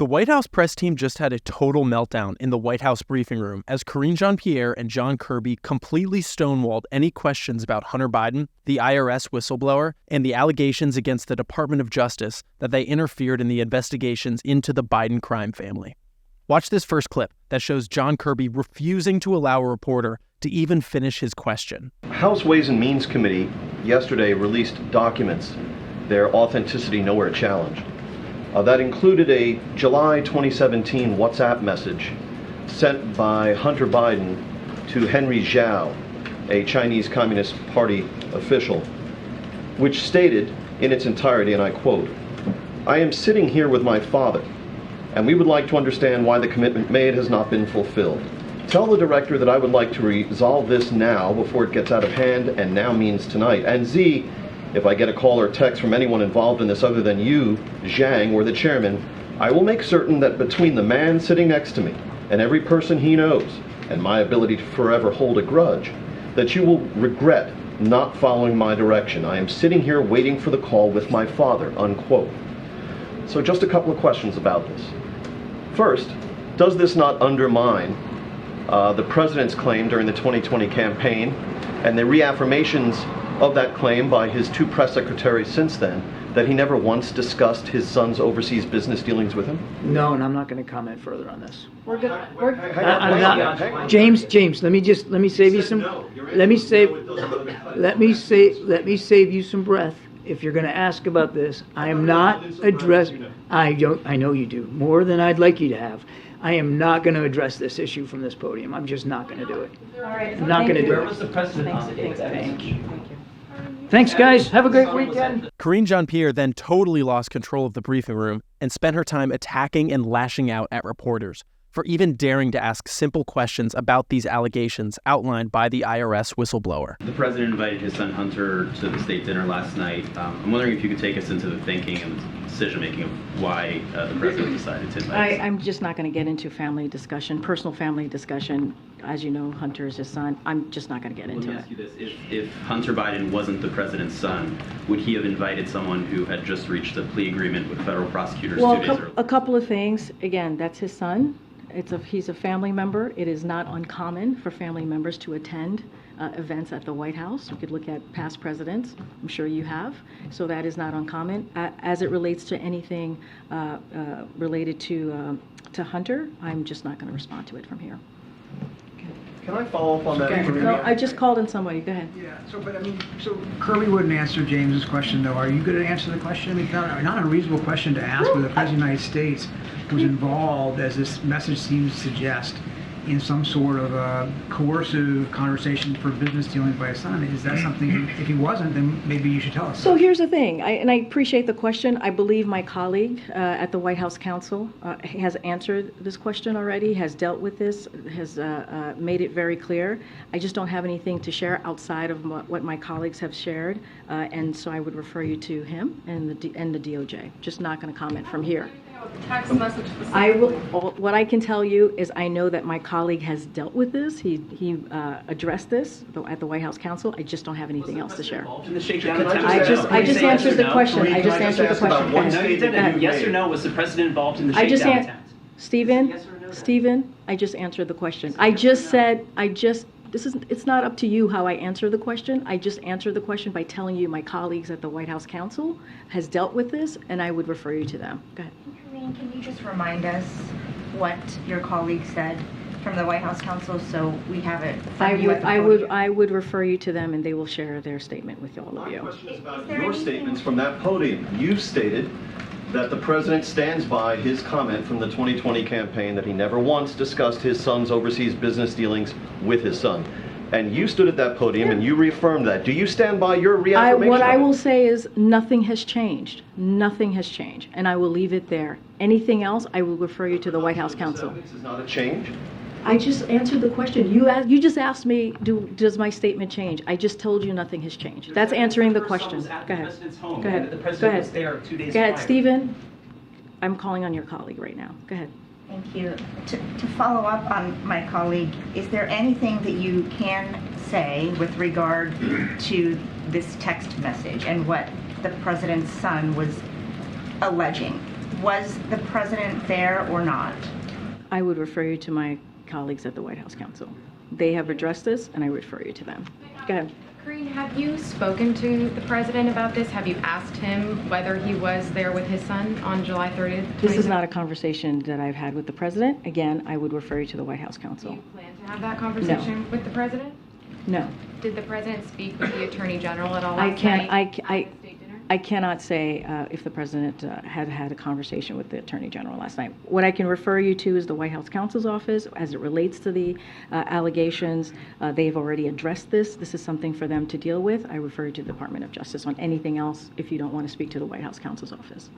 The White House press team just had a total meltdown in the White House briefing room as Karine Jean-Pierre and John Kirby completely stonewalled any questions about Hunter Biden, the IRS whistleblower, and the allegations against the Department of Justice that they interfered in the investigations into the Biden crime family. Watch this first clip that shows John Kirby refusing to allow a reporter to even finish his question. House Ways and Means Committee yesterday released documents, their authenticity nowhere challenged. That included a July 2017 WhatsApp message sent by Hunter Biden to Henry Zhao, a Chinese Communist Party official, which stated in its entirety, and I quote, "I am sitting here with my father, and we would like to understand why the commitment made has not been fulfilled. Tell the director that I would like to resolve this now before it gets out of hand, and now means tonight. And Z, if I get a call or text from anyone involved in this other than you, Zhang, or the chairman, I will make certain that between the man sitting next to me and every person he knows, and my ability to forever hold a grudge, that you will regret not following my direction. I am sitting here waiting for the call with my father," unquote. So just a couple of questions about this. First, does this not undermine the president's claim during the 2020 campaign and the reaffirmations of that claim by his two press secretaries since then, that he never once discussed his son's overseas business dealings with him? No, and I'm not going to comment further on this. James, let me save you some. Let me save you some breath. If you're going to ask about this, I am not addressing. I know you do more than I'd like you to have. I am not going to address this issue from this podium. I'm just not going to do it. All right. I'm not going to do it. Where was the president on the day? Thank you. Thanks, guys. Have a great weekend. Karine Jean-Pierre then totally lost control of the briefing room and spent her time attacking and lashing out at reporters for even daring to ask simple questions about these allegations outlined by the IRS whistleblower. The president invited his son Hunter to the state dinner last night. I'm wondering if you could take us into the thinking and the decision-making of why the president decided to invite us. I'm just not going to get into family discussion, personal family discussion. As you know, Hunter is his son. I'm just not going to get into it. Let me ask you this. If Hunter Biden wasn't the president's son, would he have invited someone who had just reached a plea agreement with federal prosecutors 2 days earlier? A couple of things. Again, that's his son. He's a family member. It is not uncommon for family members to attend events at the White House. You could look at past presidents. I'm sure you have. So that is not uncommon. As it relates to anything related to Hunter, I'm just not going to respond to it from here. Can I follow up on that? No, I just called in somebody. Go ahead. Yeah. So Kirby wouldn't answer James's question, though. Are you going to answer the question? I mean, not a reasonable question to ask whether the President of the United States was involved, as this message seems to suggest, in some sort of a coercive conversation for business dealings by his son. Is that something, if he wasn't, then maybe you should tell us. So here's the thing, and I appreciate the question. I believe my colleague at the White House Counsel has answered this question already, has dealt with this, has made it very clear. I just don't have anything to share outside of what my colleagues have shared, and so I would refer you to him and the DOJ. Just not going to comment from here. Text message. What I can tell you is I know that my colleague has dealt with this. He addressed this at the White House Counsel. I just don't have anything else to share. In the shakedown attempt? I just answered the question. I just answered the question. No, you didn't. Yes or no? Was the president involved in the shakedown attempt? Stephen, I just answered the question. It's not up to you how I answer the question. I just answered the question by telling you my colleagues at the White House Counsel has dealt with this, and I would refer you to them. Go ahead. Karine, can you just remind us what your colleague said from the White House Counsel so we have it? I would refer you to them, and they will share their statement with all of you. My question is about your statements from that podium. You've stated that the president stands by his comment from the 2020 campaign that he never once discussed his son's overseas business dealings with his son. And you stood at that podium and you reaffirmed that. Do you stand by your reaffirmation? What I will say is nothing has changed. Nothing has changed. And I will leave it there. Anything else, I will refer you to the White House Counsel. This is not a change? I just answered the question. You just asked me, does my statement change? I just told you nothing has changed. That's answering the question. Go ahead. Go ahead. The president was there 2 days prior. Go ahead, Stephen. I'm calling on your colleague right now. Go ahead. Thank you. To follow up on my colleague, is there anything that you can say with regard to this text message and what the president's son was alleging? Was the president there or not? I would refer you to my colleagues at the White House Counsel. They have addressed this, and I refer you to them. Go ahead. Karine, have you spoken to the president about this? Have you asked him whether he was there with his son on July 30th? This is not a conversation that I've had with the president. Again, I would refer you to the White House Do Counsel. you plan to have that conversation with the president? No. Did the president speak with the attorney general at all I last can't. night at the state dinner? I cannot say if the president had had a conversation with the attorney general last night. What I can refer you to is the White House counsel's office as it relates to the allegations. They've already addressed this. This is something for them to deal with. I refer you to the Department of Justice on anything else if you don't want to speak to the White House counsel's office.